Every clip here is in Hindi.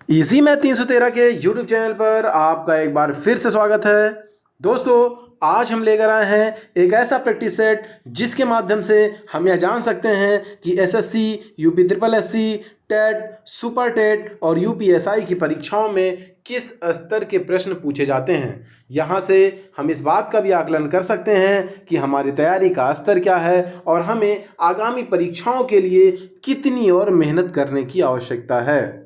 इजी मैथ 313 के यूट्यूब चैनल पर आपका एक बार फिर से स्वागत है। दोस्तों, आज हम लेकर आए हैं एक ऐसा प्रैक्टिस सेट जिसके माध्यम से हम यह जान सकते हैं कि SSC, UP triple SC, TET, super TET और यूपीएसआई की परीक्षाओं में किस स्तर के प्रश्न पूछे जाते हैं। यहाँ से हम इस बात का भी आकलन कर सकते हैं कि हमारी तैयारी का स्तर क्या है और हमें आगामी परीक्षाओं के लिए कितनी और मेहनत करने की आवश्यकता है।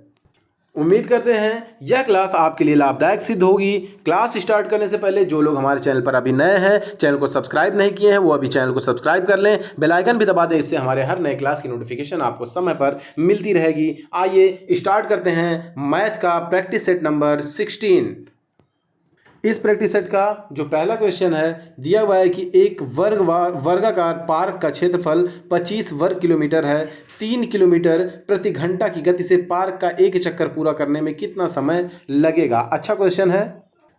उम्मीद करते हैं यह क्लास आपके लिए लाभदायक सिद्ध होगी। क्लास स्टार्ट करने से पहले जो लोग हमारे चैनल पर अभी नए हैं, चैनल को सब्सक्राइब नहीं किए हैं, वो अभी चैनल को सब्सक्राइब कर लें, बेल आइकन भी दबा दें। इससे हमारे हर नए क्लास की नोटिफिकेशन आपको समय पर मिलती रहेगी। आइए स्टार्ट करते हैं मैथ का प्रैक्टिस सेट नंबर 16। इस प्रैक्टिस सेट का जो पहला क्वेश्चन है, दिया हुआ है कि एक वर्गाकार पार्क का क्षेत्रफल 25 वर्ग किलोमीटर है। 3 किलोमीटर प्रति घंटा की गति से पार्क का एक चक्कर पूरा करने में कितना समय लगेगा। अच्छा क्वेश्चन है।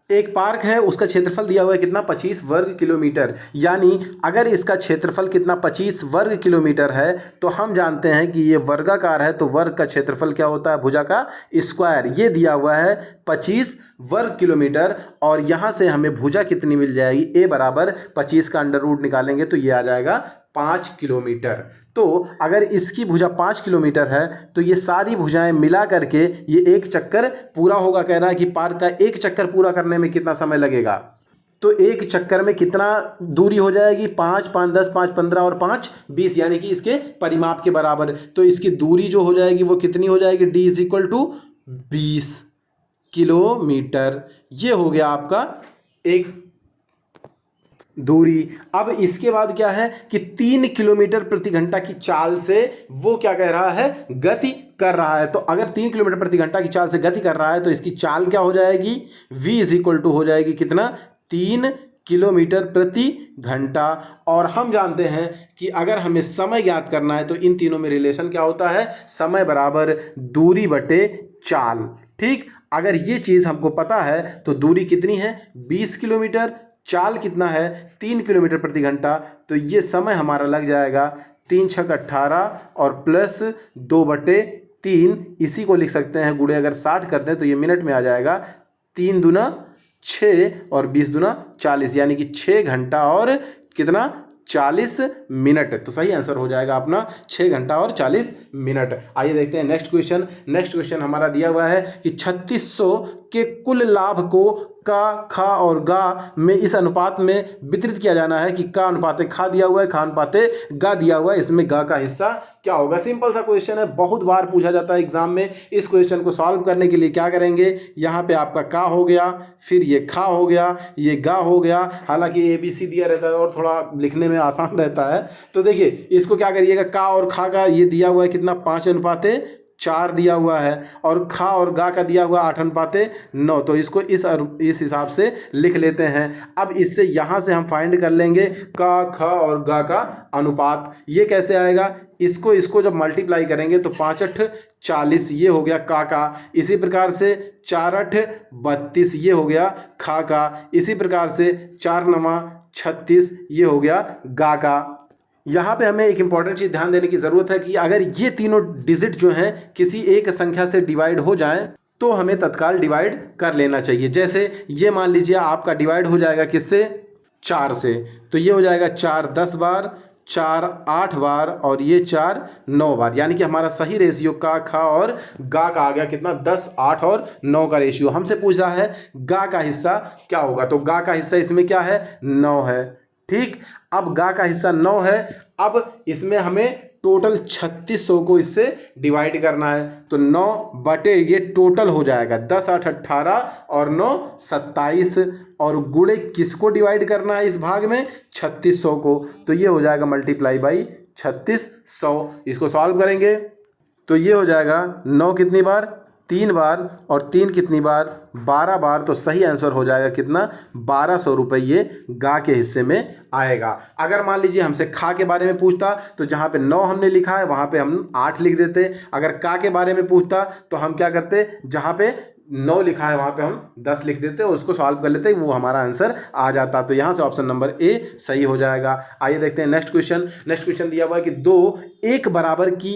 एक पार्क है, उसका क्षेत्रफल दिया हुआ है कितना, 25 वर्ग किलोमीटर। यानी अगर इसका क्षेत्रफल कितना 25 वर्ग किलोमीटर है तो हम जानते हैं कि ये वर्गाकार है, तो वर्ग का क्षेत्रफल क्या होता है, भुजा का स्क्वायर। ये दिया हुआ है 25 वर्ग किलोमीटर और यहाँ से हमें भुजा कितनी मिल जाएगी, ए बराबर 25 का अंडर रूट निकालेंगे तो ये आ जाएगा 5 किलोमीटर। तो अगर इसकी भुजा 5 किलोमीटर है तो ये सारी भुजाएं मिला करके ये एक चक्कर पूरा होगा। कह रहा है कि पार्क का एक चक्कर पूरा करने में कितना समय लगेगा। तो एक चक्कर में कितना दूरी हो जाएगी, 5 5 10 5 15 और 5 20, यानी कि इसके परिमाप के बराबर। तो इसकी दूरी जो हो जाएगी वो कितनी हो जाएगी, d is equal to 20 kilometre. ये हो गया आपका एक दूरी। अब इसके बाद क्या है कि 3 किलोमीटर प्रति घंटा की चाल से वो क्या कह रहा है, गति कर रहा है। तो अगर 3 किलोमीटर प्रति घंटा की चाल से गति कर रहा है तो इसकी चाल क्या हो जाएगी, v इज इक्वल टू हो जाएगी कितना, 3 किलोमीटर प्रति घंटा। और हम जानते हैं कि अगर हमें समय ज्ञात करना है तो इन तीनों में रिलेशन क्या होता है, समय बराबर दूरी बटे चाल। ठीक, अगर ये चीज़ हमको पता है तो दूरी कितनी है, 20 किलोमीटर, चाल कितना है, 3 किलोमीटर प्रति घंटा। तो ये समय हमारा लग जाएगा 3 छक 18 और प्लस 2/3। इसी को लिख सकते हैं गुणे अगर 60 करते हैं तो ये मिनट में आ जाएगा। 3 दूना 6 और 20 दूना 40, यानी कि 6 घंटा और कितना, 40 मिनट। तो सही आंसर हो जाएगा अपना 6 घंटा और 40 मिनट। आइए देखते हैं नेक्स्ट क्वेश्चन। नेक्स्ट क्वेश्चन हमारा दिया हुआ है कि 3600 के कुल लाभ को का, खा और गा में इस अनुपात में वितरित किया जाना है कि का अनुपाते खा दिया हुआ है, खा अनुपाते गा दिया हुआ है। इसमें गा का हिस्सा क्या होगा। सिंपल सा क्वेश्चन है, बहुत बार पूछा जाता है एग्जाम में। इस क्वेश्चन को सॉल्व करने के लिए क्या करेंगे, यहाँ पे आपका का हो गया, फिर ये खा हो गया, ये गा हो गया। हालांकि ABC दिया रहता है और थोड़ा लिखने में आसान रहता है। तो देखिए इसको क्या करिएगा, का और खा का ये दिया हुआ है कितना, 5:4 दिया हुआ है और खा और गा का दिया हुआ 8:9। तो इसको इस हिसाब से लिख लेते हैं। अब इससे यहाँ से हम फाइंड कर लेंगे का, खा और गा का अनुपात। ये कैसे आएगा, इसको जब मल्टीप्लाई करेंगे तो 5×8 = 40, ये हो गया का। इसी प्रकार से 4×8 = 32, ये हो गया खा का। इसी प्रकार से 4×9 = 36, ये हो गया गा का। यहाँ पे हमें एक इंपॉर्टेंट चीज़ ध्यान देने की ज़रूरत है कि अगर ये तीनों डिजिट जो हैं किसी एक संख्या से डिवाइड हो जाएं तो हमें तत्काल डिवाइड कर लेना चाहिए। जैसे ये मान लीजिए आपका डिवाइड हो जाएगा किससे, 4 से, तो ये हो जाएगा 4 10 बार, 4 8 बार और ये 4 9 बार। यानी कि हमारा सही रेशियो का, खा और गा का आ गया कितना, 10 8 और 9 का रेशियो। हमसे पूछ रहा है गा का हिस्सा क्या होगा, तो गा का हिस्सा इसमें क्या है, 9 है। ठीक, अब गा का हिस्सा 9 है। अब इसमें हमें टोटल 3600 को इससे डिवाइड करना है। तो 9 बटे ये टोटल हो जाएगा 10 8 18 और 9 27 और गुणे किसको डिवाइड करना है इस भाग में, 3600 को। तो ये हो जाएगा मल्टीप्लाई बाई 3600। इसको सॉल्व करेंगे तो ये हो जाएगा 9 कितनी बार, 3 बार और 3 कितनी बार, 12 बार। तो सही आंसर हो जाएगा कितना, 1200 रुपये ये गा के हिस्से में आएगा। अगर मान लीजिए हमसे खा के बारे में पूछता तो जहाँ पे 9 हमने लिखा है वहाँ पे हम 8 लिख देते। अगर का के बारे में पूछता तो हम क्या करते, जहाँ पे 9 लिखा है वहाँ पे हम 10 लिख देते, उसको सॉल्व कर लेते, वो हमारा आंसर आ जाता। तो यहाँ से ऑप्शन नंबर ए सही हो जाएगा। आइए देखते हैं नेक्स्ट क्वेश्चन। नेक्स्ट क्वेश्चन दिया हुआ है कि 2 एक बराबर की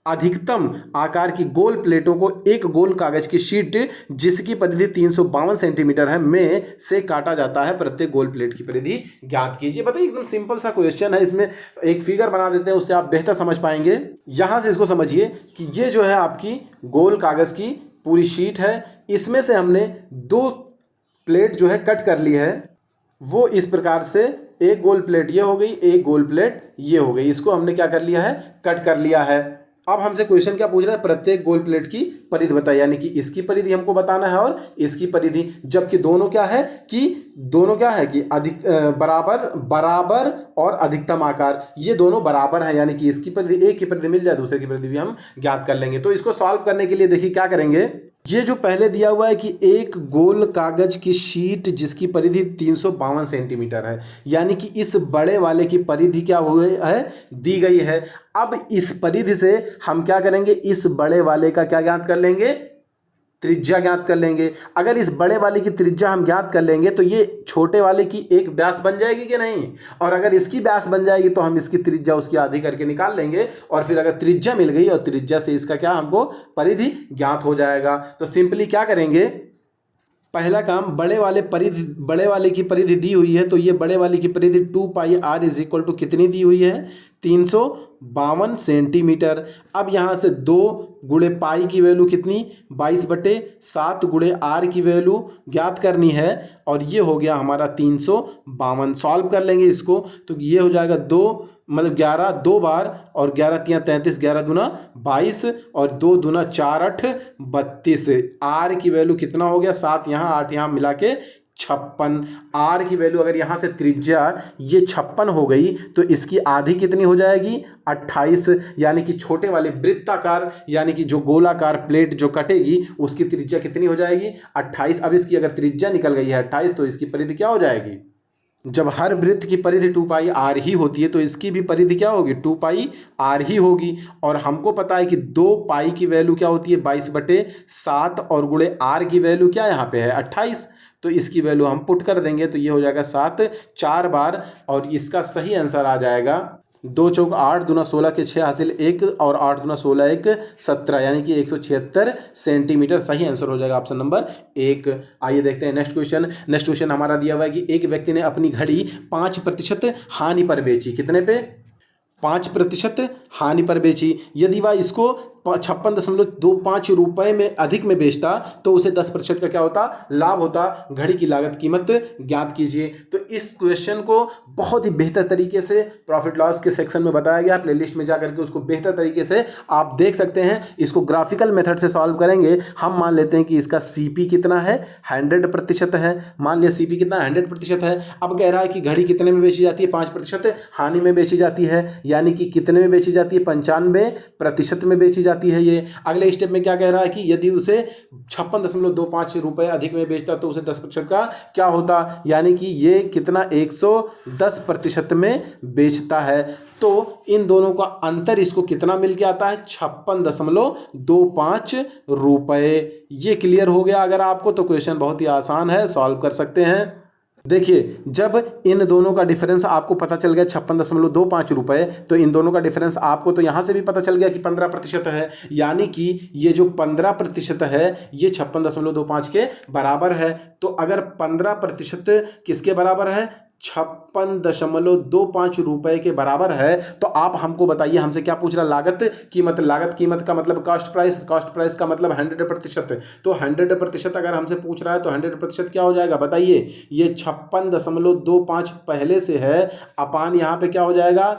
अधिकतम आकार की गोल प्लेटों को एक गोल कागज की शीट जिसकी परिधि 352 सेंटीमीटर है में से काटा जाता है। प्रत्येक गोल प्लेट की परिधि ज्ञात कीजिए। बताइए, एकदम सिंपल सा क्वेश्चन है। इसमें एक फिगर बना देते हैं, उससे आप बेहतर समझ पाएंगे। यहां से इसको समझिए कि ये जो है आपकी गोल कागज की पूरी शीट है, इसमें से हमने दो प्लेट जो है कट कर ली है। वो इस प्रकार से, एक गोल प्लेट ये हो गई, एक गोल प्लेट ये हो गई। इसको हमने क्या कर लिया है, कट कर लिया है। अब हमसे क्वेश्चन क्या पूछ रहा है, प्रत्येक गोल प्लेट की परिधि बताइए, यानी कि इसकी परिधि हमको बताना है और इसकी परिधि। जबकि दोनों क्या है कि अधिक बराबर और अधिकतम आकार, ये दोनों बराबर हैं, यानी कि इसकी परिधि, एक की परिधि मिल जाए दूसरे की परिधि भी हम ज्ञात कर लेंगे। तो इसको सॉल्व करने के लिए देखिए क्या करेंगे। ये जो पहले दिया हुआ है कि एक गोल कागज की शीट जिसकी परिधि 352 सेंटीमीटर है, यानी कि इस बड़े वाले की परिधि क्या हुई है, दी गई है। अब इस परिधि से हम क्या करेंगे, इस बड़े वाले का क्या ज्ञात कर लेंगे, त्रिज्या ज्ञात कर लेंगे। अगर इस बड़े वाले की त्रिज्या हम ज्ञात कर लेंगे तो ये छोटे वाले की एक व्यास बन जाएगी कि नहीं, और अगर इसकी व्यास बन जाएगी तो हम इसकी त्रिज्या उसकी आधी करके निकाल लेंगे, और फिर अगर त्रिज्या मिल गई और त्रिज्या से इसका क्या हमको परिधि ज्ञात हो जाएगा। तो सिंपली क्या करेंगे, पहला काम, बड़े वाले की परिधि दी हुई है, तो ये बड़े वाले की परिधि 2πr इज इक्वल टू कितनी दी हुई है, 352 सेंटीमीटर। अब यहाँ से 2 गुणे पाई की वैल्यू कितनी, 22/7 गुणे आर की वैल्यू ज्ञात करनी है, और ये हो गया हमारा 352। सॉल्व कर लेंगे इसको, तो ये हो जाएगा 11 2 बार, और 11 3 33, 11 दूना 22, और 2 दूना 4 8 32। आर की वैल्यू कितना हो गया, 7 यहाँ 8 यहाँ मिला के 56। आर की वैल्यू, अगर यहाँ से त्रिज्या ये 56 हो गई तो इसकी आधी कितनी हो जाएगी, 28। यानी कि छोटे वाले वृत्ताकार, यानी कि जो गोलाकार प्लेट जो कटेगी उसकी त्रिज्या कितनी हो जाएगी, 28। अब इसकी अगर त्रिज्या निकल गई है 28 तो इसकी परिधि क्या हो जाएगी, जब हर वृत्त की परिधि 2πr ही होती है तो इसकी भी परिधि क्या होगी, 2πr ही होगी। और हमको पता है कि 2π की वैल्यू क्या होती है, 22/7, और गुणे r की वैल्यू क्या यहाँ पे है, 28। तो इसकी वैल्यू हम पुट कर देंगे तो ये हो जाएगा 7 4 बार, और इसका सही आंसर आ जाएगा 2 चौक 8 दूना 16 के 6 हासिल 1, और 8 दूना 16 1 17, यानी कि 176 सेंटीमीटर सही आंसर हो जाएगा ऑप्शन नंबर 1। आइए देखते हैं नेक्स्ट क्वेश्चन हमारा दिया हुआ है कि एक व्यक्ति ने अपनी घड़ी 5% हानि पर बेची। कितने पे, 5% हानि पर बेची। यदि वह इसको 56.25 रुपये में अधिक में बेचता तो उसे 10% का क्या होता, लाभ होता। घड़ी की लागत कीमत ज्ञात कीजिए। तो इस क्वेश्चन को बहुत ही बेहतर तरीके से प्रॉफिट लॉस के सेक्शन में बताया गया, प्लेलिस्ट में जाकर के उसको बेहतर तरीके से आप देख सकते हैं। इसको ग्राफिकल मेथड से सॉल्व करेंगे। हम मान लेते हैं कि इसका CP कितना है, 100% है। मान लिया CP कितना, 100% है। अब कह रहा है कि घड़ी कितने में बेची जाती है, 5% हानि में बेची जाती है, यानी कि कितने में बेची जाती है, 95% में बेची जाती है। ये अगले स्टेप में क्या कह रहा है कि यदि उसे 56.25 रुपये अधिक में बेचता तो उसे 10% का क्या होता, यानी कि ये कितना, 110% में बेचता है। तो इन दोनों का अंतर इसको कितना मिल के आता है, 56.25 रुपये। ये क्लियर हो गया अगर आपको, तो क्वेश्चन बहुत ही आसान है, सॉल्व कर सकते हैं। देखिए, जब इन दोनों का डिफरेंस आपको पता चल गया 56.25 रुपये, तो इन दोनों का डिफरेंस आपको तो यहाँ से भी पता चल गया कि 15% है, यानी कि ये जो 15% है ये 56.25 के बराबर है। तो अगर 15% किसके बराबर है, 56.25 रुपये के बराबर है, तो आप हमको बताइए, हमसे क्या पूछ रहा, लागत कीमत का मतलब कॉस्ट प्राइस का मतलब 100%। तो 100% अगर हमसे पूछ रहा है तो 100% क्या हो जाएगा बताइए, ये 56.25 पहले से है, अपान यहाँ पे क्या हो जाएगा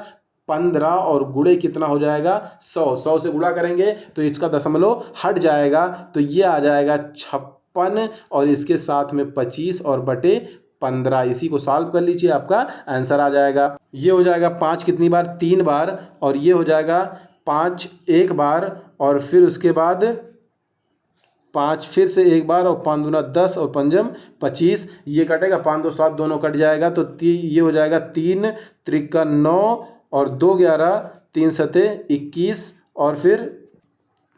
15, और गुणे कितना हो जाएगा 100 से गुणा करेंगे तो इसका दशमलव हट जाएगा, तो ये आ जाएगा 56, और इसके साथ में 25 और बटे 15। इसी को सॉल्व कर लीजिए, आपका आंसर आ जाएगा। ये हो जाएगा 5 कितनी बार, 3 बार, और ये हो जाएगा 5 एक बार, और फिर उसके बाद 5 फिर से एक बार, और 5 दूना 10 और 5 25। ये कटेगा, 5 2 7 दोनों कट जाएगा, तो ये हो जाएगा 3 त्रिका 9, और 2 11, 3 सते 21, और फिर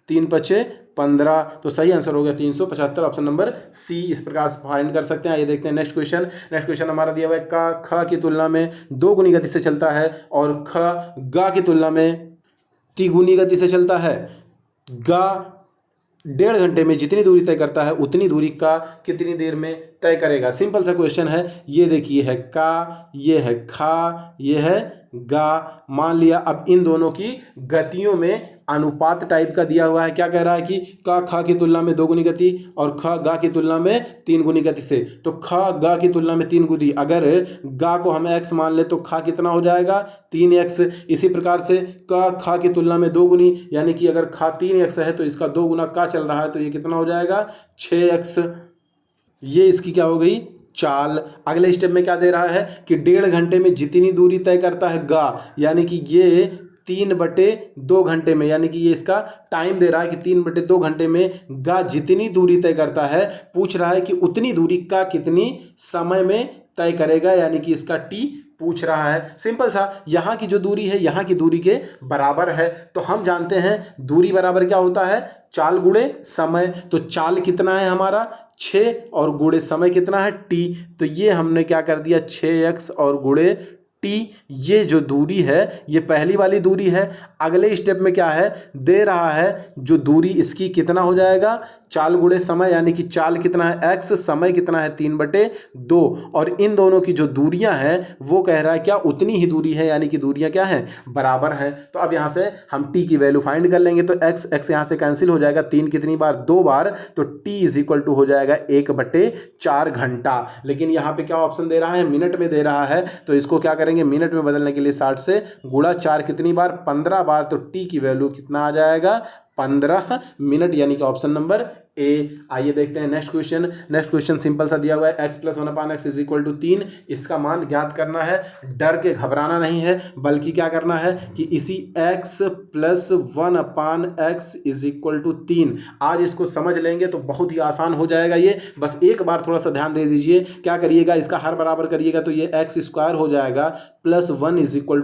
3 पचे 15। तो सही आंसर हो गया 375, ऑप्शन नंबर C। इस प्रकार से फाइंड कर सकते हैं। ये देखते हैं नेक्स्ट क्वेश्चन हमारा दिया हुआ है, क ख की तुलना में 2 गुनी गति से चलता है, और ख ग की तुलना में तिगुनी गति से चलता है। गा 1.5 घंटे में जितनी दूरी तय करता है उतनी दूरी का कितनी देर में तय करेगा। सिंपल सा क्वेश्चन है। ये देखिए है का, ये है खा, ये है गा। मान लिया अब इन दोनों की गतियों में अनुपात टाइप का दिया हुआ है। क्या कह रहा है कि का खा की तुलना में 2 गुनी गति और ख गा की तुलना में 3 गुनी गति से। तो ख गा की तुलना में 3 गुनी, अगर गा को हम x मान ले तो खा कितना हो जाएगा 3x। इसी प्रकार से का खा की तुलना में 2 गुनी, यानी कि अगर खा 3x है तो इसका 2 गुना का चल रहा है तो ये कितना हो जाएगा 6x। ये इसकी क्या हो गई चाल। अगले स्टेप में क्या दे रहा है कि 1.5 घंटे में जितनी दूरी तय करता है गा, यानी कि ये 3/2 घंटे में, यानी कि ये इसका टाइम दे रहा है कि 3/2 घंटे में गा जितनी दूरी तय करता है, पूछ रहा है कि उतनी दूरी का कितनी समय में तय करेगा, यानी कि इसका टी पूछ रहा है। सिंपल सा, यहाँ की जो दूरी है यहाँ की दूरी के बराबर है। तो हम जानते हैं दूरी बराबर क्या होता है चाल गुणे समय। तो चाल कितना है हमारा 6 और गुणे समय कितना है t। तो ये हमने क्या कर दिया 6x और गुणे t। ये जो दूरी है ये पहली वाली दूरी है। अगले स्टेप में क्या है दे रहा है जो दूरी इसकी कितना हो जाएगा चाल गुणे समय, यानी कि चाल कितना है x, समय कितना है 3/2 और इन दोनों की जो दूरियां हैं वो कह रहा है क्या उतनी ही दूरी है, यानी कि दूरियां क्या हैं बराबर हैं। तो अब यहाँ से हम t की वैल्यू फाइंड कर लेंगे। तो x यहाँ से कैंसिल हो जाएगा, 3 कितनी बार 2 बार, तो t = हो जाएगा 1/4 घंटा। लेकिन यहाँ पे क्या ऑप्शन दे रहा है मिनट में दे रहा है, तो इसको क्या करेंगे मिनट में बदलने के लिए 60 से गुणा 4 कितनी बार 15 बार, तो t की वैल्यू कितना आ जाएगा 15 मिनट, यानी कि ऑप्शन नंबर ए। आइए देखते हैं next question. Next question simple सा दिया हुआ है x + 1/x = 3। इसका मान ज्ञात करना है। डर के घबराना नहीं है, बल्कि क्या करना है कि इसी x + 1/x = 3 आज इसको समझ लेंगे तो बहुत ही आसान हो जाएगा। ये बस एक बार थोड़ा सा ध्यान दे दीजिए। क्या करिएगा इसका हर बराबर करिएगा तो ये x² हो जाएगा +1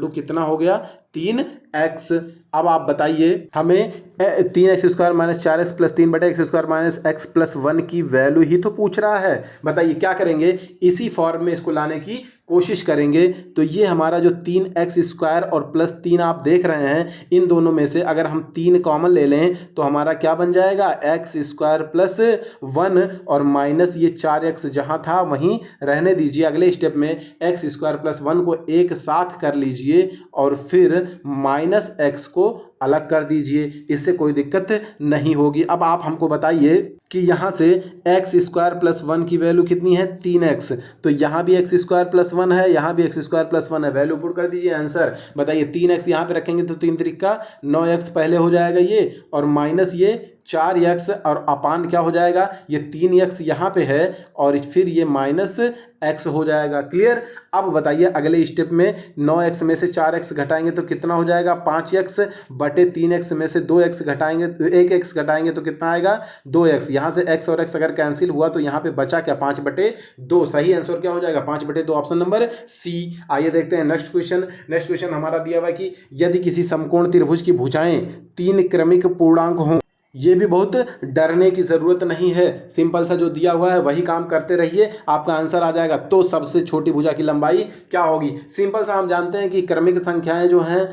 = कितना हो गया 3x। अब आप बताइए हमें 3x² - 4x + 3/x² - x + 1 की वैल्यू ही तो पूछ रहा है। बताइए क्या करेंगे, इसी फॉर्म में इसको लाने की कोशिश करेंगे। तो ये हमारा जो 3x² और +3 आप देख रहे हैं, इन दोनों में से अगर हम 3 कॉमन ले लें तो हमारा क्या बन जाएगा x² + 1 और माइनस ये 4x जहाँ था वहीं रहने दीजिए। अगले स्टेप में x² + 1 को एक साथ कर लीजिए और फिर -x को अलग कर दीजिए, इससे कोई दिक्कत नहीं होगी। अब आप हमको बताइए कि यहाँ से x² + 1 की वैल्यू कितनी है 3x, तो यहाँ भी x² + 1 है, यहाँ भी x² + 1 है, वैल्यू पुट कर दीजिए आंसर। बताइए 3x यहाँ पे रखेंगे तो 3 त्रिका 9x पहले हो जाएगा ये, और माइनस ये 4x और अपान क्या हो जाएगा ये 3x यहाँ पे है और फिर ये -x हो जाएगा। क्लियर। अब बताइए अगले स्टेप में 9x में से 4x घटाएंगे तो कितना हो जाएगा 5x बटे 3x में से 2x घटाएंगे 1x घटाएंगे तो कितना आएगा 2x। यहाँ से x और x अगर कैंसिल हुआ तो यहाँ पे बचा क्या 5/2। सही आंसर क्या हो जाएगा 5/2, ऑप्शन नंबर सी। आइए देखते हैं नेक्स्ट क्वेश्चन। नेक्स्ट क्वेश्चन हमारा दिया हुआ है कि यदि किसी समकोण त्रिभुज की भुजाएं 3 क्रमिक पूर्णांक हों। ये भी बहुत डरने की ज़रूरत नहीं है, सिंपल सा जो दिया हुआ है वही काम करते रहिए, आपका आंसर आ जाएगा। तो सबसे छोटी भुजा की लंबाई क्या होगी। सिंपल सा हम जानते हैं कि क्रमिक संख्याएं जो हैं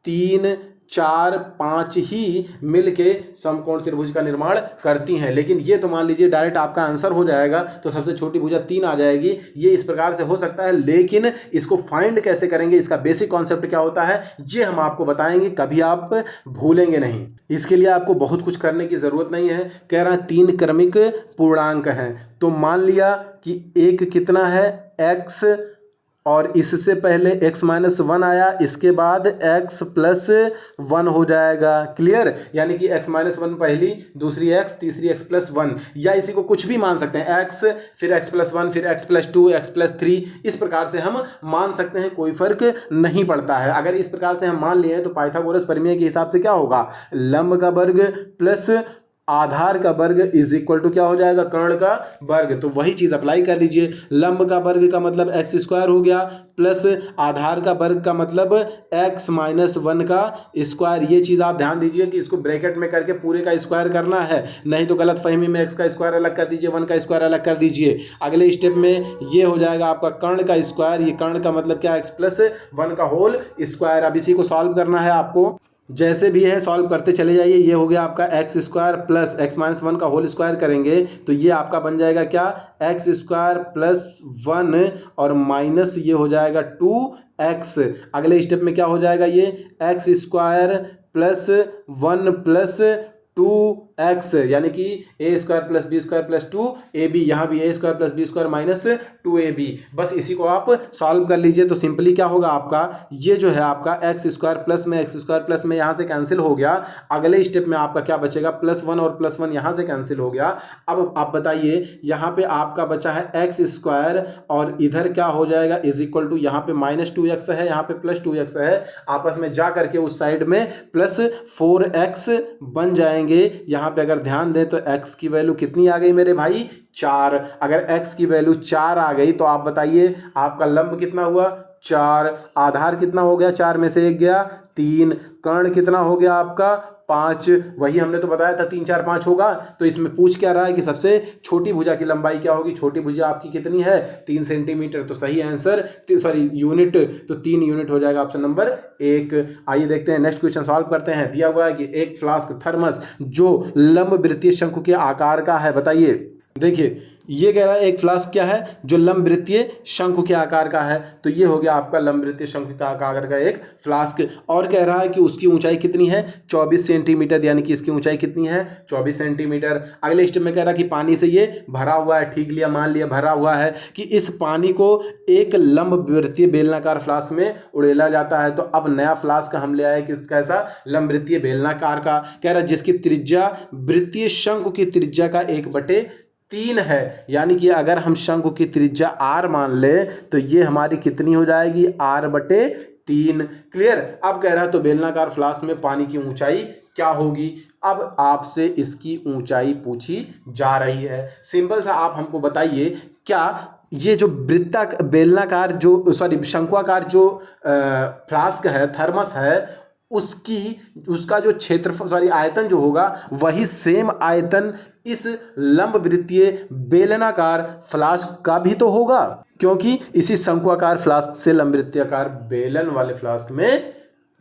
3, 4, 5 ही मिलके समकोण त्रिभुज का निर्माण करती हैं। लेकिन ये तो मान लीजिए डायरेक्ट आपका आंसर हो जाएगा, तो सबसे छोटी भुजा 3 आ जाएगी। ये इस प्रकार से हो सकता है, लेकिन इसको फाइंड कैसे करेंगे, इसका बेसिक कॉन्सेप्ट क्या होता है ये हम आपको बताएंगे, कभी आप भूलेंगे नहीं। इसके लिए आपको बहुत कुछ करने की ज़रूरत नहीं है। कह रहा है 3 क्रमिक पूर्णांक हैं, तो मान लिया कि एक कितना है x और इससे पहले x - 1 आया, इसके बाद x + 1 हो जाएगा। क्लियर। यानी कि x - 1 पहली, दूसरी x, तीसरी x + 1, या इसी को कुछ भी मान सकते हैं x फिर x + 1 फिर x + 2 x + 3, इस प्रकार से हम मान सकते हैं, कोई फर्क नहीं पड़ता है। अगर इस प्रकार से हम मान लिए तो पाइथागोरस प्रमेय के हिसाब से क्या होगा लंब का वर्ग प्लस आधार का वर्ग = क्या हो जाएगा कर्ण का वर्ग। तो वही चीज़ अप्लाई कर लीजिए। लंब का वर्ग का मतलब x² हो गया, प्लस आधार का वर्ग का मतलब x - 1 का स्क्वायर। ये चीज़ आप ध्यान दीजिए कि इसको ब्रैकेट में करके पूरे का स्क्वायर करना है, नहीं तो गलत फहमी में x का स्क्वायर अलग कर दीजिए, 1 का स्क्वायर अलग कर दीजिए। अगले स्टेप में ये हो जाएगा आपका कर्ण का स्क्वायर। ये कर्ण का मतलब क्या x + 1 का होल स्क्वायर। अब इसी को सॉल्व करना है आपको। जैसे भी है सॉल्व करते चले जाइए। ये हो गया आपका x square plus x minus one का होल स्क्वायर करेंगे तो ये आपका बन जाएगा क्या, एक्स स्क्वायर प्लस वन और माइनस ये हो जाएगा 2x। अगले स्टेप में क्या हो जाएगा, ये x square plus one plus 2x यानी कि a square plus b square plus 2ab, यहाँ भी a square plus b square minus 2ab। बस इसी को आप सॉल्व कर लीजिए तो सिंपली क्या होगा आपका, ये जो है आपका एक्स स्क्वायर प्लस में यहाँ से कैंसिल हो गया। अगले स्टेप में आपका क्या बचेगा, प्लस वन और प्लस वन यहाँ से कैंसिल हो गया। अब आप बताइए यहाँ पे आपका बचा है एक्स स्क्वायर और इधर क्या हो जाएगा इज इक्वल टू, यहाँ पे माइनस 2x है, यहाँ पे प्लस 2x है, आपस में जा करके उस साइड में प्लस 4x बन जाएंगे। यहां पे अगर ध्यान दें तो x की वैल्यू कितनी आ गई मेरे भाई, 4। अगर x की वैल्यू 4 आ गई तो आप बताइए आपका लंब कितना हुआ, 4। आधार कितना हो गया, 4 में से 1 गया 3। कर्ण कितना हो गया आपका, 5। वही हमने तो बताया था 3 4 5 होगा। तो इसमें पूछ क्या रहा है कि सबसे छोटी भुजा की लंबाई क्या होगी, छोटी भुजा आपकी कितनी है 3 सेंटीमीटर। तो सही आंसर यूनिट, तो 3 यूनिट हो जाएगा ऑप्शन नंबर 1। आइए देखते हैं नेक्स्ट क्वेश्चन सॉल्व करते हैं। दिया हुआ है कि एक फ्लास्क थर्मस जो लंब वृत्तीय शंकु के आकार का है, बताइए। देखिए ये कह रहा है एक फ्लास्क क्या है, जो लंब वृत्तीय शंकु के आकार का है। तो ये हो गया आपका लंब वृत्तीय शंकु का आकार का एक फ्लास्क। और कह रहा है कि उसकी ऊंचाई कितनी है, 24 सेंटीमीटर, यानी कि इसकी ऊंचाई कितनी है 24 सेंटीमीटर। अगले स्टेप में कह रहा है कि पानी से ये भरा हुआ है, ठीक लिया, मान लिया भरा हुआ है, कि इस पानी को एक लंब वृत्तीय बेलनाकार फ्लास्क में उड़ेला जाता है। तो अब नया फ्लास्क हम ले आए किस कैसा, लंब वृत्तीय बेलनाकार का। कह रहा है जिसकी त्रिज्या वृत्तीय शंकु की त्रिज्या का 1/3 है। यानी कि अगर हम शंकु की त्रिज्या r मान ले तो ये हमारी कितनी हो जाएगी, r/3। क्लियर। अब कह रहा है तो बेलनाकार फ्लास्क में पानी की ऊंचाई क्या होगी। अब आपसे इसकी ऊंचाई पूछी जा रही है। सिंपल सा आप हमको बताइए, क्या ये जो बेलनाकार जो शंकुआकार जो फ्लास्क है, थर्मस है, उसका जो क्षेत्र आयतन जो होगा वही सेम आयतन इस लंब वृत्तीय बेलनाकार फ्लास्क का भी तो होगा, क्योंकि इसी शंकुआकार फ्लास्क से लंब वृत्तीयाकार बेलन वाले फ्लास्क में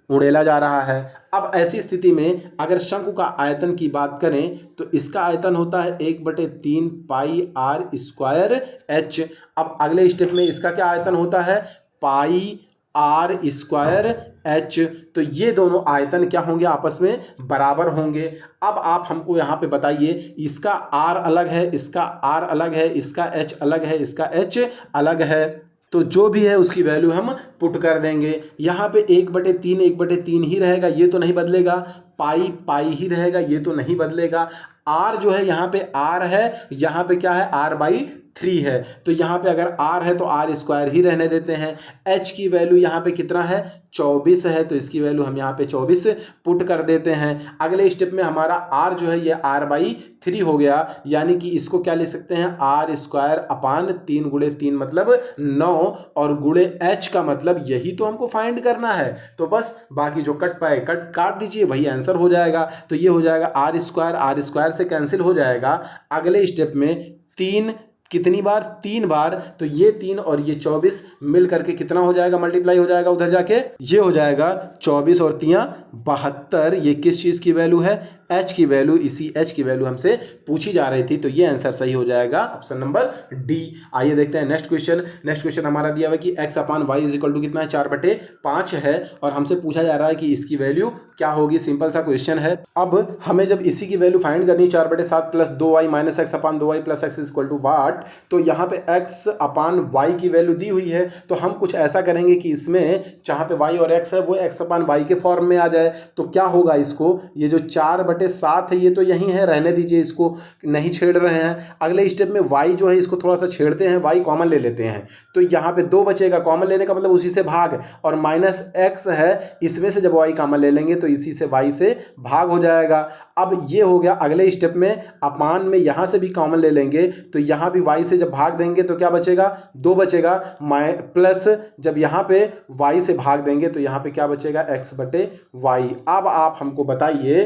उड़ेला जा रहा है। अब ऐसी स्थिति में अगर शंकु का आयतन की बात करें तो इसका आयतन होता है 1/3 पाई r स्क्वायर h। अब अगले स्टेप में इसका क्या आयतन होता है, पाई r स्क्वायर h। तो ये दोनों आयतन क्या होंगे, आपस में बराबर होंगे। अब आप हमको यहाँ पे बताइए, इसका r अलग है, इसका r अलग है, इसका h अलग है, इसका h अलग है। तो जो भी है उसकी वैल्यू हम पुट कर देंगे। यहाँ पे 1/3 ही रहेगा, ये तो नहीं बदलेगा। पाई पाई ही रहेगा, ये तो नहीं बदलेगा। r जो है यहाँ पे r है, यहाँ पे क्या है r/3 है। तो यहाँ पे अगर r है तो r स्क्वायर ही रहने देते हैं। h की वैल्यू यहाँ पे कितना है, 24 है, तो इसकी वैल्यू हम यहाँ पे 24 पुट कर देते हैं। अगले स्टेप में हमारा r जो है ये r/3 हो गया, यानी कि इसको क्या ले सकते हैं, r²/3 गुणे 3 मतलब 9 और गुणे h का मतलब यही तो हमको फाइंड करना है। तो बस बाकी जो कट पाए काट दीजिए, वही आंसर हो जाएगा। तो ये हो जाएगा r² से कैंसिल हो जाएगा। अगले स्टेप में 3 कितनी बार, 3 बार, तो ये 3 और ये 24 मिल करके कितना हो जाएगा, मल्टीप्लाई हो जाएगा उधर जाके, ये हो जाएगा 24 और 3 72। ये किस चीज़ की वैल्यू है, h की वैल्यू। इसी h की वैल्यू हमसे पूछी जा रही थी, तो ये आंसर सही हो जाएगा ऑप्शन नंबर डी। आइए देखते हैं नेक्स्ट क्वेश्चन। नेक्स्ट क्वेश्चन हमारा दिया हुआ है कि x/y इज इक्वल टू कितना है, 4/5 है, और हमसे पूछा जा रहा है कि इसकी वैल्यू क्या होगी। सिंपल सा क्वेश्चन है। अब हमें जब इसी की वैल्यू फाइंड करनी, 4/7 plus 2y minus x/2y plus x is equal to what. तो यहाँ पे x/y की वैल्यू दी हुई है, तो हम कुछ ऐसा करेंगे कि इसमें जहाँ पे y और x है वो x/y के फॉर्म में आ जाए। तो क्या होगा, इसको ये जो 4/7 है ये तो यही है, रहने दीजिए, इसको नहीं छेड़ रहे हैं। अगले स्टेप में y जो है इसको थोड़ा सा छेड़ते हैं, y कॉमन ले लेते हैं। तो यहाँ पे 2 बचेगा, कॉमन लेने का मतलब उसी से भाग, और माइनस x है, इसमें से जब y कॉमन ले लेंगे तो इसी से y से भाग हो जाएगा। अब ये हो गया। अगले स्टेप में अपान में यहाँ से भी कॉमन ले लेंगे, तो यहाँ भी y से जब भाग देंगे तो क्या बचेगा, 2 बचेगा, प्लस जब यहाँ पे y से भाग देंगे तो यहाँ पे क्या बचेगा, x/y। अब आप हमको बताइए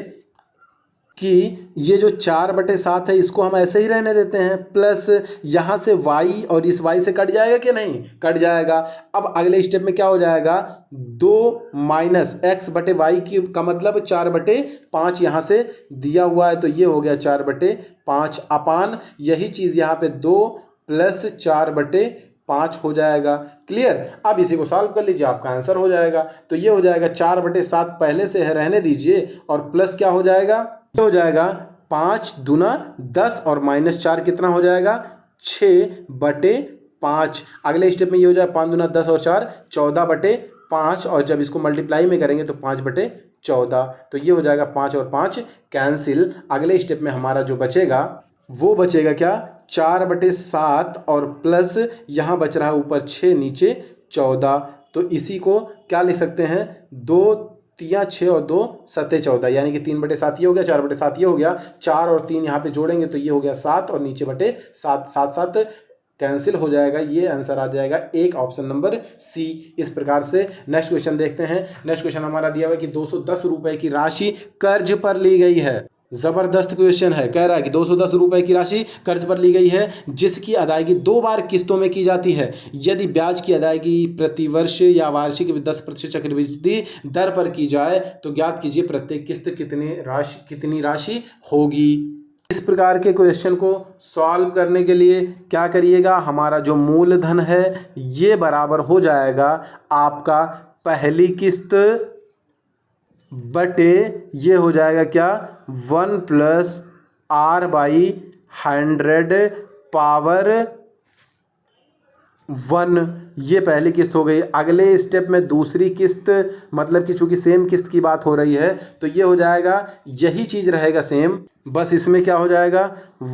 कि ये जो 4/7 है इसको हम ऐसे ही रहने देते हैं, प्लस यहाँ से y और इस y से कट जाएगा कि नहीं, कट जाएगा। अब अगले स्टेप में क्या हो जाएगा, 2 माइनस x/y की का मतलब 4/5 यहाँ से दिया हुआ है, तो ये हो गया 4/5 अपान यही चीज़ यहाँ पे 2 प्लस 4/5 हो जाएगा। क्लियर। अब इसी को सॉल्व कर लीजिए, आपका आंसर हो जाएगा। तो ये हो जाएगा 4/7 पहले से है, रहने दीजिए, और प्लस क्या हो जाएगा, ये हो जाएगा 5 दूना 10 और -4 कितना हो जाएगा, 6/5। अगले स्टेप में ये हो जाएगा 5 दूना 10 और 4 14/5, और जब इसको मल्टीप्लाई में करेंगे तो 5/14। तो ये हो जाएगा 5 और 5 कैंसिल। अगले स्टेप में हमारा जो बचेगा वो बचेगा क्या, 4/7 और प्लस यहाँ बच रहा है ऊपर 6 नीचे 14। तो इसी को क्या लिख सकते हैं, 2 3 6 और 2 7 14, यानी कि 3/7 ये हो गया, 4/7 ये हो गया, 4 और 3 यहाँ पे जोड़ेंगे तो ये हो गया 7 और नीचे बटे 7, 7 7 कैंसिल हो जाएगा। ये आंसर आ जाएगा एक, ऑप्शन नंबर सी। इस प्रकार से नेक्स्ट क्वेश्चन देखते हैं। नेक्स्ट क्वेश्चन हमारा दिया हुआ है कि 210 रुपए की राशि कर्ज पर ली गई है। जबरदस्त क्वेश्चन है, कह रहा है कि 210 रुपए की राशि कर्ज पर ली गई है जिसकी अदायगी 2 बार किस्तों में की जाती है। यदि ब्याज की अदायगी प्रतिवर्ष या वार्षिक 10% चक्रवृद्धि दर पर की जाए तो ज्ञात कीजिए प्रत्येक किस्त कितनी राशि होगी। इस प्रकार के क्वेश्चन को सॉल्व करने के लिए क्या करिएगा, हमारा जो मूलधन है ये बराबर हो जाएगा आपका पहली किस्त बटे ये हो जाएगा क्या, 1 + r/100 पावर 1। ये पहली किस्त हो गई। अगले स्टेप में दूसरी किस्त, मतलब कि चूंकि सेम किस्त की बात हो रही है तो ये हो जाएगा, यही चीज़ रहेगा सेम, बस इसमें क्या हो जाएगा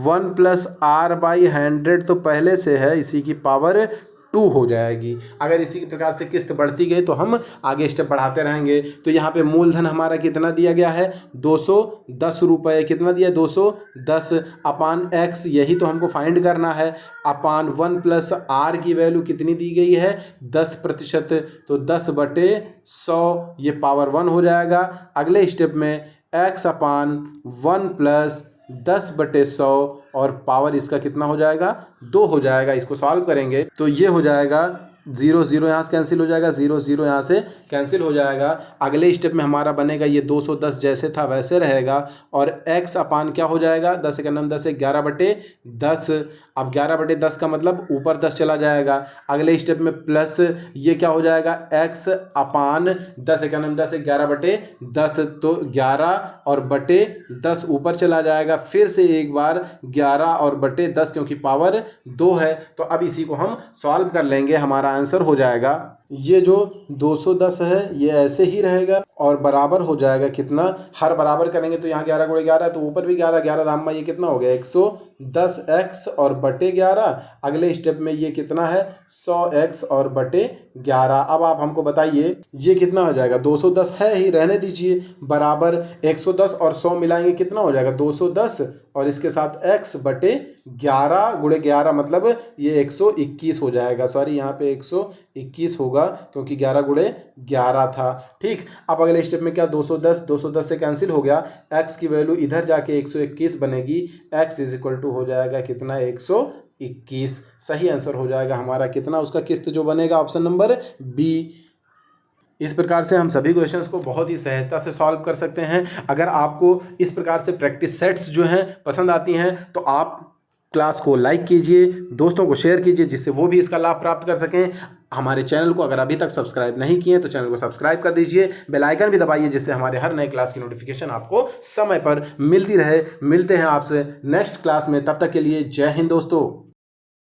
1 + r/100 तो पहले से है, इसी की पावर 2 हो जाएगी। अगर इसी प्रकार से किस्त बढ़ती गई तो हम आगे स्टेप बढ़ाते रहेंगे। तो यहाँ पे मूलधन हमारा कितना दिया गया है, 210 रुपये। कितना दिया, 210 अपान x, यही तो हमको फाइंड करना है, अपान 1 + r की वैल्यू कितनी दी गई है, 10%, तो 10/100 ये पावर 1 हो जाएगा। अगले स्टेप में x अपान 1 + 10/100 और पावर इसका कितना हो जाएगा, 2 हो जाएगा। इसको सॉल्व करेंगे तो ये हो जाएगा 0 0 यहाँ से कैंसिल हो जाएगा, 0 0 यहाँ से कैंसिल हो जाएगा। अगले स्टेप में हमारा बनेगा ये 210 जैसे था वैसे रहेगा, और x अपान क्या हो जाएगा, 10 का नाम 10 है, 11/10। अब 11/10 का मतलब ऊपर 10 चला जाएगा। अगले स्टेप में प्लस ये क्या हो जाएगा, x अपान 10 का नाम 10 है, 11/10, तो 11 और बटे 10 ऊपर चला जाएगा। फिर से एक बार 11 और बटे 10 क्योंकि पावर 2 है। तो अब इसी को हम सॉल्व कर लेंगे, हमारा आंसर हो जाएगा ये जो 210 है ये ऐसे ही रहेगा और बराबर हो जाएगा कितना, हर बराबर करेंगे तो यहाँ 11 × 11 तो ऊपर भी 11, 11 दाम ये कितना हो गया 110x और बटे 11। अगले स्टेप में ये कितना है 100x और बटे 11। अब आप हमको बताइए ये कितना हो जाएगा, 210 है ही, रहने दीजिए, बराबर 110 और 100 मिलाएंगे कितना हो जाएगा 210, और इसके साथ x बटे 11 × 11 मतलब ये 121 हो जाएगा। सॉरी यहाँ पे 121 होगा क्योंकि 11 × 11 था। ठीक, अब अगले स्टेप में क्या 210 से कैंसिल हो गया, x की वैल्यू इधर जाके 121 बनेगी, x = हो जाएगा कितना 121। सही आंसर हो जाएगा हमारा कितना, उसका किस्त जो बनेगा ऑप्शन नंबर बी। इस प्रकार से हम सभी क्वेश्चंस को बहुत ही सहजता से सॉल्व कर सकते हैं। अगर आपको इस प्रकार से प्रैक्टिस सेट्स जो हैं पसंद आती हैं तो आप क्लास को लाइक कीजिए, दोस्तों को शेयर कीजिए जिससे वो भी इसका लाभ प्राप्त कर सकें। हमारे चैनल को अगर अभी तक सब्सक्राइब नहीं किए तो चैनल को सब्सक्राइब कर दीजिए, बेल आइकन भी दबाइए जिससे हमारे हर नए क्लास की नोटिफिकेशन आपको समय पर मिलती रहे। मिलते हैं आपसे नेक्स्ट क्लास में, तब तक के लिए जय हिंद दोस्तों।